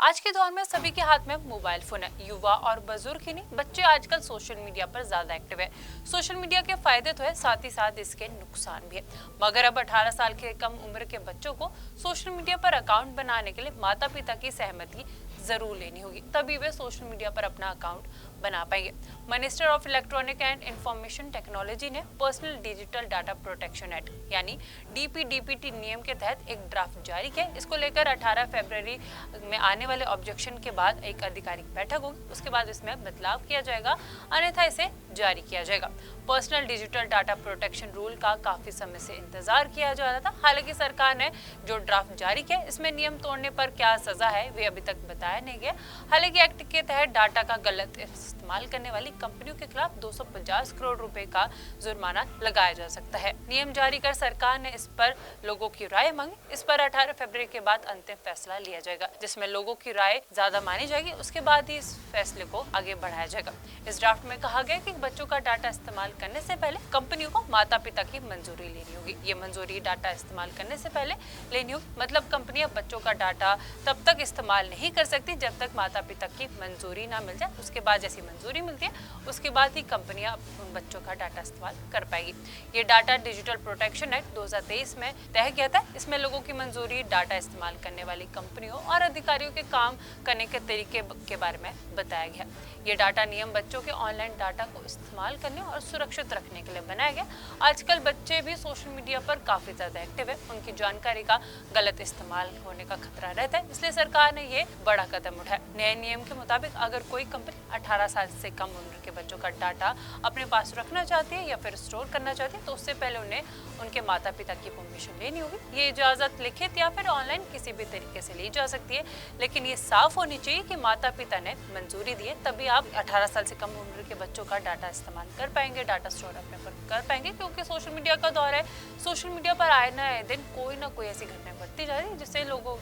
आज के दौर में सभी के हाथ में मोबाइल फोन है। युवा और बुजुर्ग ही नहीं, बच्चे आजकल सोशल मीडिया पर ज्यादा एक्टिव है। सोशल मीडिया के फायदे तो है, साथ ही साथ इसके नुकसान भी है। मगर अब 18 साल के कम उम्र के बच्चों को सोशल मीडिया पर अकाउंट बनाने के लिए माता पिता की सहमति जरूर लेनी होगी, तभी वे सोशल मीडिया पर अपना अकाउंट बना पाएंगे। Minister of electronic and information technology ने personal digital data protection act यानी डीपीडीपीटी नियम के तहत एक ड्राफ्ट जारी किया। इसको लेकर 18 फरवरी में आने वाले ऑब्जेक्शन के बाद एक आधिकारिक बैठक होगी, उसके बाद इसमें बदलाव किया जाएगा, अन्यथा इसे जारी किया जाएगा। Personal digital data protection rule का काफी समय से इंतजार किया जा रहा था। हालांकि सरकार ने जो ड्राफ्ट जारी किया, इसमें नियम तोड़ने पर क्या सजा है वे अभी तक बताया नहीं गया। हालांकि एक्ट के तहत डाटा का गलत इस्तेमाल करने वाली कंपनियों के खिलाफ 250 करोड़ रुपए का जुर्माना लगाया जा सकता है। नियम जारी कर सरकार ने इस पर लोगों की राय मांगी। इस पर 18 फरवरी के बाद अंतिम फैसला लिया जाएगा, जिसमें लोगों की राय ज्यादा मानी जाएगी। उसके बाद ही इस फैसले को आगे बढ़ाया जाएगा। इस ड्राफ्ट में कहा गया कि बच्चों का डाटा इस्तेमाल करने से पहले कंपनियों को माता पिता की मंजूरी लेनी होगी। ये मंजूरी डाटा इस्तेमाल करने से पहले लेनी होगी, मतलब कंपनियां बच्चों का डाटा तब तक इस्तेमाल नहीं कर सकती जब तक माता पिता की मंजूरी ना मिल जाए। उसके बाद जैसी मंजूरी मिलती है, उसके बाद ही कंपनियां बच्चों का डाटा इस्तेमाल कर पाएगी। ये डाटा डिजिटल प्रोटेक्शन एक्ट 2023 में तय किया था। इसमें लोगों की मंजूरी, डाटा इस्तेमाल करने वाली कंपनियों और अधिकारियों के काम करने के तरीके के बारे में बताया गया। ये डाटा नियम बच्चों के ऑनलाइन डाटा को इस्तेमाल करने और सुरक्षित रखने के लिए बनाया गया। आजकल बच्चे भी सोशल मीडिया पर काफी ज्यादा एक्टिव है, उनकी जानकारी का गलत इस्तेमाल होने का खतरा रहता है, इसलिए सरकार ने ये बड़ा कदम उठाया। नए नियम के मुताबिक अगर कोई कंपनी 18 साल से कम उम्र के बच्चों का डाटा अपने पास रखना चाहती है या फिर स्टोर करना चाहती है, तो उससे पहले उन्हें उनके माता पिता की परमिशन लेनी होगी। ये इजाजत लिखित या फिर ऑनलाइन किसी भी तरीके से ली जा सकती है, लेकिन ये साफ होनी चाहिए कि माता पिता ने मंजूरी दी है, तभी आप 18 साल से कम उम्र के बच्चों का डाटा इस्तेमाल कर पाएंगे, डाटा स्टोर अपने पर कर पाएंगे। क्योंकि सोशल मीडिया का दौर है, सोशल मीडिया पर आए न दिन कोई ना कोई ऐसी घटनाएं बढ़ती जा रही है जिससे लोगों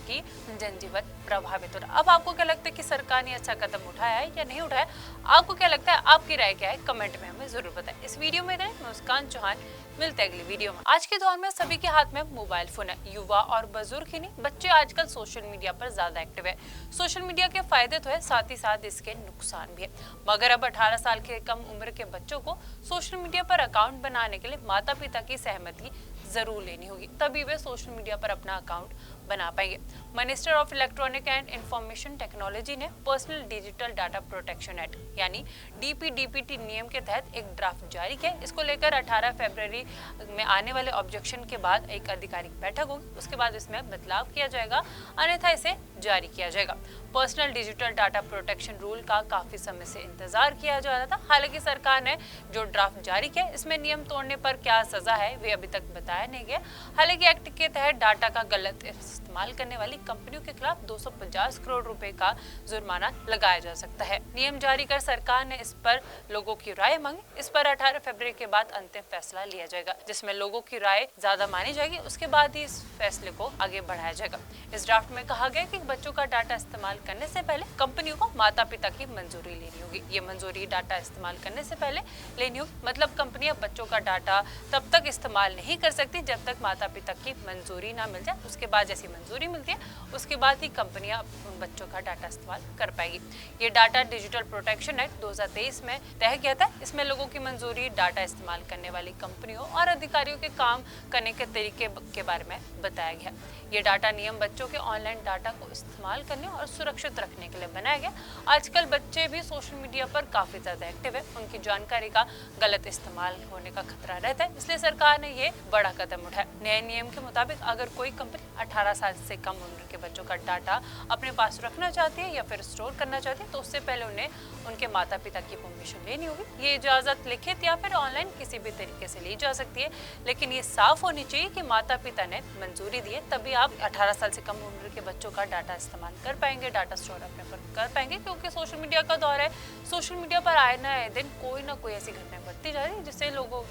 की जनजीवन प्रभावित हो रहा है। अब आपको क्या लगता है कि सरकार ने अच्छा कदम उठाया है या नहीं उठाया? आपको क्या लगता है? आपकी राय क्या है? कमेंट में हमें जरूर बताएं। इस वीडियो में मैं मुस्कान चौहान, मिलते हैं अगली वीडियो में। आज के दौर में सभी के हाथ में मोबाइल फोन है। युवा और बुजुर्ग ही नहीं, बच्चे आजकल सोशल मीडिया पर ज्यादा एक्टिव है। सोशल मीडिया के फायदे तो है, साथ ही साथ इसके नुकसान भी है। मगर अब 18 साल के कम उम्र के बच्चों को सोशल मीडिया पर अकाउंट बनाने के लिए माता पिता की सहमति जरूर लेनी होगी, तभी वे सोशल मीडिया पर अपना अकाउंट बना पाएंगे। Minister of electronic and information technology ने personal digital data protection act यानी डीपीडीपीटी नियम के तहत एक ड्राफ्ट जारी किया। इसको लेकर 18 फरवरी में आने वाले ऑब्जेक्शन के बाद एक आधिकारिक बैठक होगी, उसके बाद इसमें बदलाव किया जाएगा, अन्यथा इसे जारी किया जाएगा। Personal digital data protection rule का काफी समय से इंतजार किया जा रहा था। हालांकि सरकार ने जो ड्राफ्ट जारी किया, इसमें नियम तोड़ने पर क्या सजा है वे अभी तक बताया नहीं गया। हालांकि एक्ट के तहत डाटा का गलत इस्तेमाल करने वाली कंपनियों के खिलाफ 250 करोड़ रुपए का जुर्माना लगाया जा सकता है। नियम जारी कर सरकार ने इस पर लोगों की राय मांगी। इस पर 18 फरवरी के बाद अंतिम फैसला लिया जाएगा, जिसमें लोगों की राय ज्यादा मानी जाएगी। उसके बाद ही इस फैसले को आगे बढ़ाया जाएगा। इस ड्राफ्ट में कहा गया कि बच्चों का डाटा इस्तेमाल करने से पहले कंपनियों को माता पिता की मंजूरी लेनी होगी। ये मंजूरी डाटा इस्तेमाल करने से पहले लेनी होगी, मतलब कंपनियां बच्चों का डाटा तब तक इस्तेमाल नहीं कर सकती जब तक माता पिता की मंजूरी ना मिल जाए। उसके बाद जैसी मंजूरी मिलती है, उसके बाद ही कंपनियां बच्चों का डाटा इस्तेमाल कर पाएगी। ये डाटा डिजिटल प्रोटेक्शन एक्ट 2023 में तय किया था। इसमें लोगों की मंजूरी, डाटा इस्तेमाल करने वाली कंपनियों और अधिकारियों के काम करने के तरीके के बारे में बताया गया। ये डाटा नियम बच्चों के ऑनलाइन डाटा को इस्तेमाल करने और सुरक्षित रखने के लिए बनाया गया। आजकल बच्चे भी सोशल मीडिया पर काफी ज्यादा एक्टिव है, उनकी जानकारी का गलत इस्तेमाल होने का खतरा रहता है, इसलिए सरकार ने ये बड़ा कदम उठाया। नए नियम के मुताबिक अगर कोई कंपनी 18 साल से कम उम्र के बच्चों का डाटा अपने पास रखना चाहती है या फिर स्टोर करना चाहती है, तो उससे पहले उन्हें उनके माता पिता की परमिशन लेनी होगी। ये इजाजत लिखित या फिर ऑनलाइन किसी भी तरीके से ली जा सकती है, लेकिन ये साफ होनी चाहिए कि माता पिता ने मंजूरी दी है, तभी आप 18 साल से कम उम्र के बच्चों का डाटा इस्तेमाल कर पाएंगे, डाटा स्टोर अपने पर कर पाएंगे। क्योंकि सोशल मीडिया का दौर है, सोशल मीडिया पर आए न दिन कोई ना कोई ऐसी घटनाएं बढ़ती जा रही है जिससे लोगों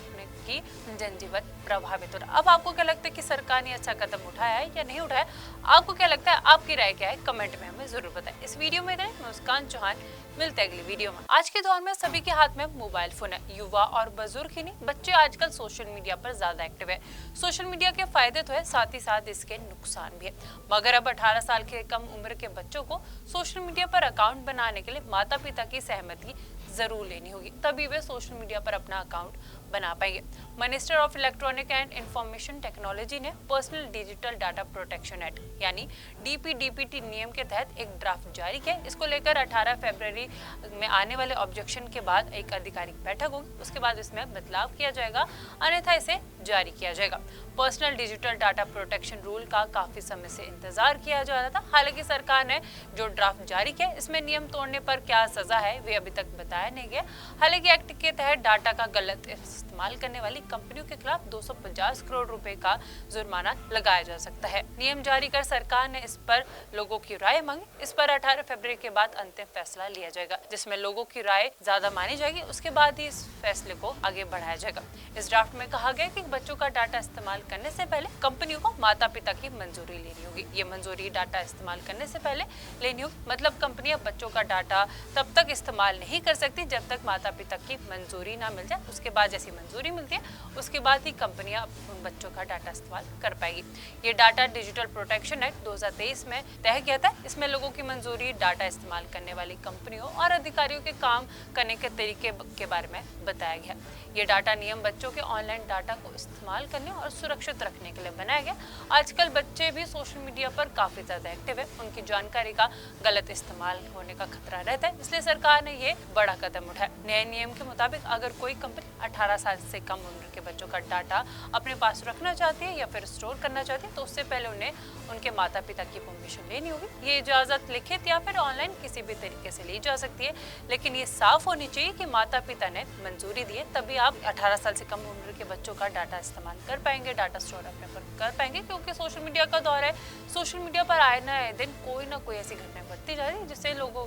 की जनजीवन प्रभावित हो रहा है। अब आपको क्या लगता है कि सरकार ने अच्छा कदम उठाया है या नहीं उठाया? उठाया। आपको क्या लगता है, आपकी राय क्या है, कमेंट में हमें जरूर बताएं। इस वीडियो में मैं मुस्कान चौहान, मिलते हैं अगली वीडियो में। आज के दौर में सभी के हाथ में मोबाइल फोन है। युवा और बुजुर्ग ही नहीं, बच्चे आजकल सोशल मीडिया पर ज्यादा एक्टिव है। सोशल मीडिया के फायदे तो है, साथ ही साथ इसके नुकसान भी है। मगर अब 18 साल के कम उम्र के बच्चों को सोशल मीडिया पर अकाउंट बनाने के लिए माता पिता की सहमति जरूर लेनी होगी, तभी वे सोशल मीडिया पर अपना अकाउंट बना पाएंगे। Minister of electronic and information technology ने personal digital data protection act यानी DPDPT नियम के तहत एक ड्राफ्ट जारी किया। इसको लेकर 18 फरवरी में आने वाले ऑब्जेक्शन के बाद एक आधिकारिक बैठक होगी, उसके बाद इसमें बदलाव किया जाएगा, अन्यथा इसे जारी किया जाएगा। Personal digital data protection rule का काफी समय से इंतजार किया जा रहा था। हालांकि सरकार ने जो ड्राफ्ट जारी किया, इसमें नियम तोड़ने पर क्या सजा है वे अभी तक बताया नहीं गया। हालांकि एक्ट के तहत डाटा का गलत इस्तेमाल करने वाली कंपनियों के खिलाफ 250 करोड़ रुपए का जुर्माना लगाया जा सकता है। नियम जारी कर सरकार ने इस पर लोगों की राय मांगी। इस पर 18 फरवरी के बाद अंतिम फैसला लिया जाएगा, जिसमें लोगों की राय ज्यादा मानी जाएगी। उसके बाद ही इस फैसले को आगे बढ़ाया जाएगा। इस ड्राफ्ट में कहा गया कि बच्चों का डाटा इस्तेमाल करने से पहले कंपनियों को माता पिता की मंजूरी लेनी होगी। ये मंजूरी डाटा इस्तेमाल करने से पहले लेनी होगी, मतलब कंपनियां बच्चों का डाटा तब तक इस्तेमाल नहीं कर सकती जब तक माता पिता की मंजूरी ना मिल जाए। उसके बाद जैसी मंजूरी मिलती है, उसके बाद ही कंपनियां उन बच्चों का डाटा इस्तेमाल कर पाएगी। ये डाटा डिजिटल प्रोटेक्शन एक्ट 2023 में तय किया था। इसमें लोगों की मंजूरी, डाटा इस्तेमाल करने वाली कंपनियों और अधिकारियों के काम करने के तरीके के बारे में बताया गया। ये डाटा नियम बच्चों के ऑनलाइन डाटा को इस्तेमाल करने और सुरक्षित रखने के लिए बनाया गया। आजकल बच्चे भी सोशल मीडिया पर काफी ज्यादा एक्टिव है, उनकी जानकारी का गलत इस्तेमाल होने का खतरा रहता है, इसलिए सरकार ने ये बड़ा कदम उठाया। नए नियम के मुताबिक अगर कोई कंपनी 18 साल से कम उम्र के बच्चों का डाटा अपने पास रखना चाहती है या फिर स्टोर करना चाहती है, तो उससे पहले उन्हें उनके माता पिता की परमिशन लेनी होगी। ये इजाजत लिखित या फिर ऑनलाइन किसी भी तरीके से ली जा सकती है, लेकिन ये साफ होनी चाहिए कि माता पिता ने मंजूरी दी है, तभी आप 18 साल से कम उम्र के बच्चों का डाटा इस्तेमाल कर पाएंगे, डाटा स्टोर अपने पर कर पाएंगे। क्योंकि सोशल मीडिया का दौर है, सोशल मीडिया पर आए न दिन कोई ना कोई ऐसी घटना बढ़ती जा रही है जिससे लोगों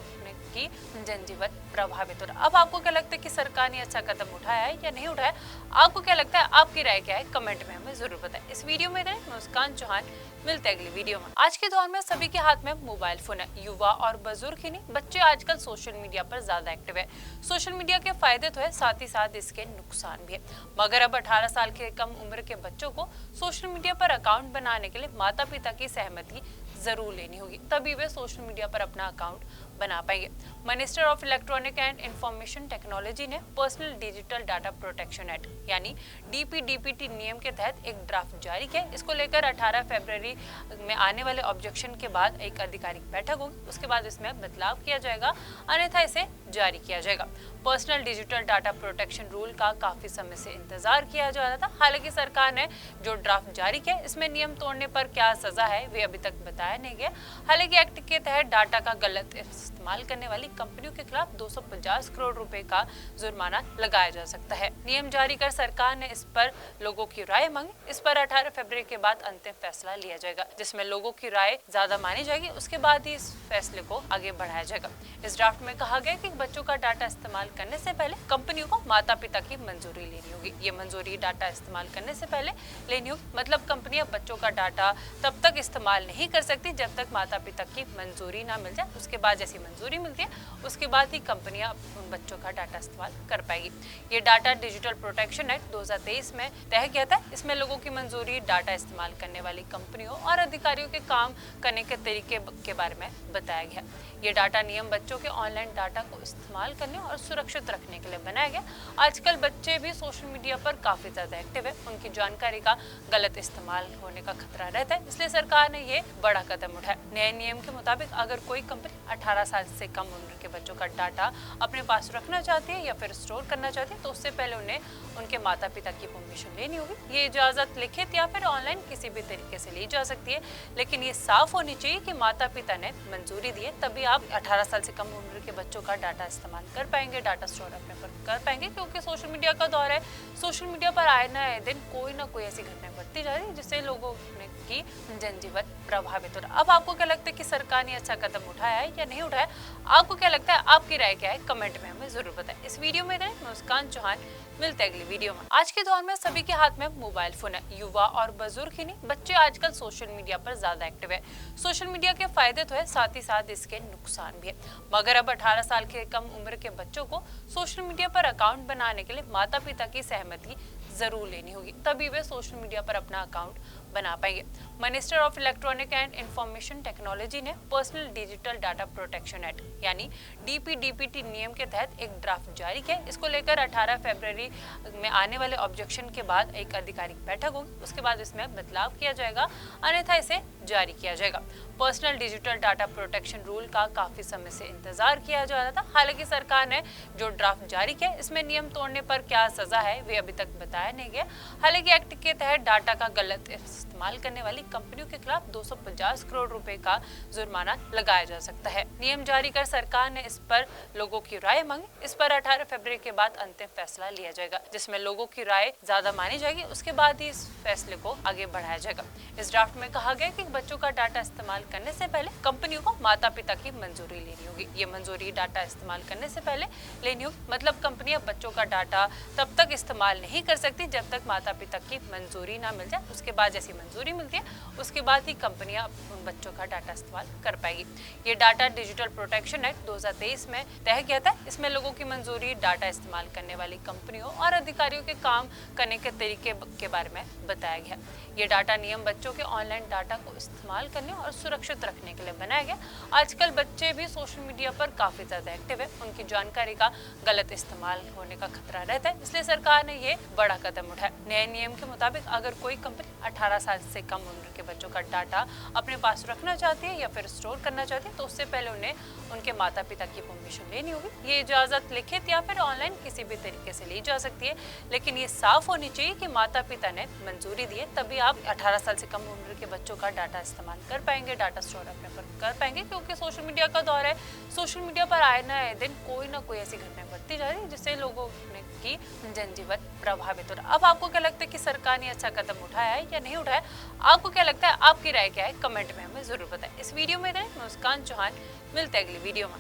की जनजीवन प्रभावित हो रहा है। अब आपको क्या लगता है कि सरकार ने अच्छा कदम उठाया है या नहीं उठाया? आपको क्या लगता है, आपकी राय क्या है, कमेंट में हमें जरूर बताएं। इस वीडियो में मैं मुस्कान चौहान, मिलते हैं अगली वीडियो में। आज के दौर में सभी के हाथ में मोबाइल फोन है। युवा और बुजुर्ग ही नहीं, बच्चे आजकल सोशल मीडिया पर ज्यादा एक्टिव है। सोशल मीडिया के फायदे तो है, साथ ही साथ इसके नुकसान भी है। मगर अब 18 साल के कम उम्र के बच्चों को सोशल मीडिया पर अकाउंट बनाने के लिए माता पिता की सहमति जरूर लेनी होगी, तभी वे सोशल मीडिया पर अपना अकाउंट बना पाएंगे। Minister of electronic and information technology ने personal digital data protection act यानी DPDPT नियम के तहत एक ड्राफ्ट जारी किया। इसको लेकर 18 फरवरी में आने वाले ऑब्जेक्शन के बाद एक आधिकारिक बैठक होगी, उसके बाद इसमें बदलाव किया जाएगा, अन्यथा इसे जारी किया जाएगा। Personal digital data protection rule का काफी समय से इंतजार किया जा रहा था। हालांकि सरकार ने जो ड्राफ्ट जारी किया, इसमें नियम तोड़ने पर क्या सजा है वे अभी तक बताया नहीं गया। हालांकि एक्ट के तहत डाटा का गलत इस्तेमाल करने वाली कंपनियों के खिलाफ 250 करोड़ रुपए का जुर्माना लगाया जा सकता है। नियम जारी कर सरकार ने इस पर लोगों की राय मांगी। इस पर 18 फरवरी के बाद अंतिम फैसला लिया जाएगा, जिसमें लोगों की राय ज्यादा मानी जाएगी। उसके बाद ही इस फैसले को आगे बढ़ाया जाएगा। इस ड्राफ्ट में कहा गया कि बच्चों का डाटा इस्तेमाल करने से पहले कंपनियों को माता पिता की मंजूरी लेनी होगी। ये मंजूरी डाटा इस्तेमाल करने से पहले लेनी होगी, मतलब कंपनियां बच्चों का डाटा तब तक इस्तेमाल नहीं कर सकती जब तक माता पिता की मंजूरी ना मिल जाए। उसके बाद जैसी मंजूरी मिलती है, उसके बाद ही कंपनियां उन बच्चों का डाटा इस्तेमाल कर पाएगी। ये डाटा डिजिटल प्रोटेक्शन एक्ट 2023 में तय किया था। इसमें लोगों की मंजूरी, डाटा इस्तेमाल करने वाली कंपनियों और अधिकारियों के काम करने के तरीके के बारे में बताया गया। ये डाटा नियम बच्चों के ऑनलाइन डाटा को इस्तेमाल करने और सुरक्षित रखने के लिए बनाया गया। आजकल बच्चे भी सोशल मीडिया पर काफी ज्यादा एक्टिव है, उनकी जानकारी का गलत इस्तेमाल होने का खतरा रहता है, इसलिए सरकार ने ये बड़ा कदम उठाया। नए नियम के मुताबिक अगर कोई कंपनी 18 साल से कम उम्र के बच्चों का डाटा अपने पास रखना चाहती है या फिर स्टोर करना चाहती है, तो उससे पहले उन्हें उनके माता पिता की परमिशन लेनी होगी। ये इजाजत लिखित या फिर ऑनलाइन किसी भी तरीके से ली जा सकती है, लेकिन ये साफ होनी चाहिए कि माता पिता ने मंजूरी दी है, तभी आप 18 साल से कम उम्र के बच्चों का डाटा इस्तेमाल कर पाएंगे, डाटा स्टोर अपने पर कर पाएंगे। क्योंकि सोशल मीडिया का दौर है, सोशल मीडिया पर आए न दिन कोई ना कोई ऐसी घटनाएं बढ़ती जा रही है जिससे लोगों की जनजीवन प्रभावित हो रहा है। अब आपको क्या लगता है कि सरकार ने अच्छा कदम उठाया है या नहीं उठाया? उठाया। आपको क्या लगता है, आपकी राय क्या है, कमेंट में हमें जरूर बताएं। इस वीडियो में मैं मुस्कान चौहान, मिलते हैं अगली वीडियो में। आज के दौर में सभी के हाथ में मोबाइल फोन है। युवा और बुजुर्ग ही नहीं, बच्चे आजकल सोशल मीडिया पर ज्यादा एक्टिव है। सोशल मीडिया के फायदे तो है, साथ ही साथ इसके नुकसान भी है। मगर अब 18 साल के कम उम्र के बच्चों को सोशल मीडिया पर अकाउंट बनाने के लिए माता पिता की सहमति जरूर लेनी होगी, तभी वे सोशल मीडिया पर अपना अकाउंट बना पाएंगे। Minister of electronic and information technology ने personal digital data protection act यानी DPDPT नियम के तहत एक ड्राफ्ट जारी किया। इसको लेकर 18 फरवरी में आने वाले ऑब्जेक्शन के बाद एक आधिकारिक बैठक होगी, उसके बाद इसमें बदलाव किया जाएगा, अन्यथा इसे जारी किया जाएगा। Personal digital data protection rule का काफी समय से इंतजार किया जा रहा था। हालांकि सरकार ने जो ड्राफ्ट जारी किया, इसमें नियम तोड़ने पर क्या सजा है वे अभी तक बताया नहीं गया। हालांकि एक्ट के तहत डाटा का गलत इस्तेमाल करने वाली कंपनियों के खिलाफ 250 करोड़ रुपए का जुर्माना लगाया जा सकता है। नियम जारी कर सरकार ने इस पर लोगों की राय मांगी। इस पर 18 फरवरी के बाद अंतिम फैसला लिया जाएगा, जिसमें लोगों की राय ज्यादा मानी जाएगी। उसके बाद ही इस फैसले को आगे बढ़ाया जाएगा। इस ड्राफ्ट में कहा गया कि बच्चों का डाटा इस्तेमाल करने से पहले कंपनियों को माता पिता की मंजूरी लेनी होगी। ये मंजूरी डाटा इस्तेमाल करने से पहले लेनी होगी, मतलब कंपनियां बच्चों का डाटा तब तक इस्तेमाल नहीं कर सकती जब तक माता पिता की मंजूरी ना मिल जाए। उसके बाद जैसी मंजूरी मिलती है, उसके बाद ही कंपनियां बच्चों का डाटा इस्तेमाल कर पाएगी। ये डाटा डिजिटल प्रोटेक्शन एक्ट 2023 में तय किया था। इसमें लोगों की मंजूरी, डाटा इस्तेमाल करने वाली कंपनियों और अधिकारियों के काम करने के तरीके के बारे में बताया गया। ये डाटा नियम बच्चों के ऑनलाइन डाटा को इस्तेमाल करने और सुरक्षित रखने के लिए बनाया गया। आजकल बच्चे भी सोशल मीडिया पर काफी ज्यादा एक्टिव है, उनकी जानकारी का गलत इस्तेमाल होने का खतरा रहता है, इसलिए सरकार ने ये बड़ा कदम उठाया। नए नियम के मुताबिक अगर कोई कंपनी 18 साल से कम उम्र के बच्चों का डाटा अपने पास रखना चाहती है या फिर स्टोर करना चाहती है, तो उससे पहले उन्हें उनके माता पिता की परमिशन लेनी होगी। ये इजाजत लिखित या फिर ऑनलाइन किसी भी तरीके से ली जा सकती है, लेकिन ये साफ होनी चाहिए कि माता पिता ने मंजूरी दी है, तभी आप 18 साल से कम उम्र के बच्चों का डाटा इस्तेमाल कर पाएंगे, डाटा स्टोर अपने पर कर पाएंगे। क्योंकि सोशल मीडिया का दौर है, सोशल मीडिया पर आए न दिन कोई ना कोई ऐसी घटनाएं बढ़ती जा रही है जिससे लोगों की जनजीवन प्रभावित हो रहा है। अब आपको क्या लगता है कि सरकार ने अच्छा कदम उठाया है या नहीं उठाया? आपको क्या लगता है, आपकी राय क्या है, कमेंट में हमें जरूर बताएं। इस वीडियो में मुस्कान चौहान, मिलते हैं अगली वीडियो में।